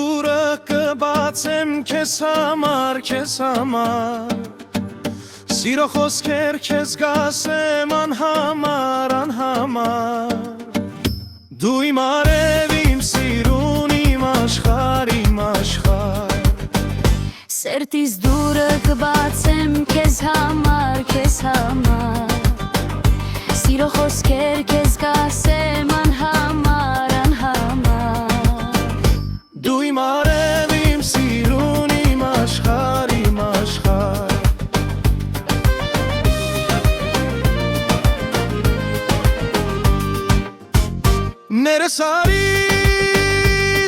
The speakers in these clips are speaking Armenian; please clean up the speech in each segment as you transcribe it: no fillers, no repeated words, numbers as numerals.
դուրը կբացեմ քեզ համար, քեզ համար Սիրո խոսքեր քեզ գասեմ անհամար, անհամար Դու իմ արև, իմ սիրուն, իմ աշխարհ, իմ աշխարհ Սերտիս դուրը կբացեմ քեզ համար, քեզ համար Սիրո խոսքեր քեզ գասեմ անհամար, անհամար Դու իմ արև, իմ սիրուն, իմ աշխարհ, իմ աշխարհ Ներս արի,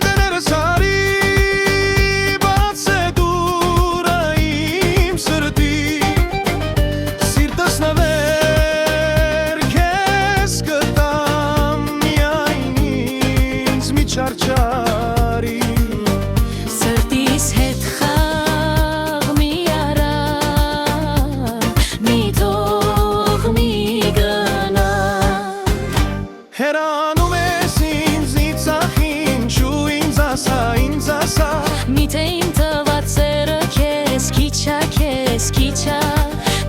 դե ներս արի Բաց է դուրը իմ սրտի Սիրտս նվեր քեզ կտամ Միայն ինձ մի չարչարի Սրտիս հետ խաղ մի արա Մի թող մի գնա Հերանում ես ինձնից ախ ինչու ինձ ասա Միթե իմ տված սերը քեզ քիչա, քեզ քիչա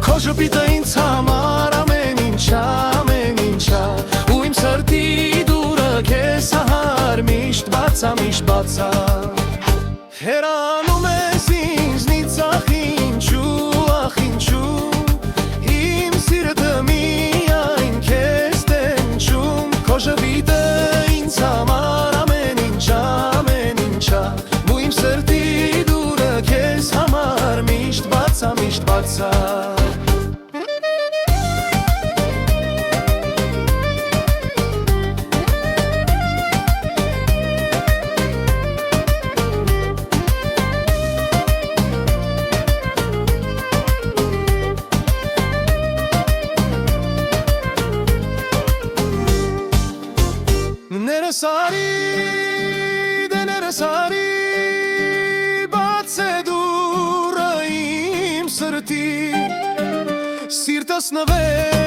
Քո ժպիտը ինձ համար ամեն ինչա Ու իմ սրտի դուրը քեզ համար միշտ բացա, միշտ բացա Հերանում ես ինձնից ախ ինչու Իմ սիրտը միայն քեզ տենչում Քո ժպիտը ինձ համար ամեն ինչա Ու իմ սրտի դուրը քեզ համար միշտ բացա, միշտ բացա Ներս արի, դե ներս արի Բաց է դուրը իմ սրտի Սիրտս նվեր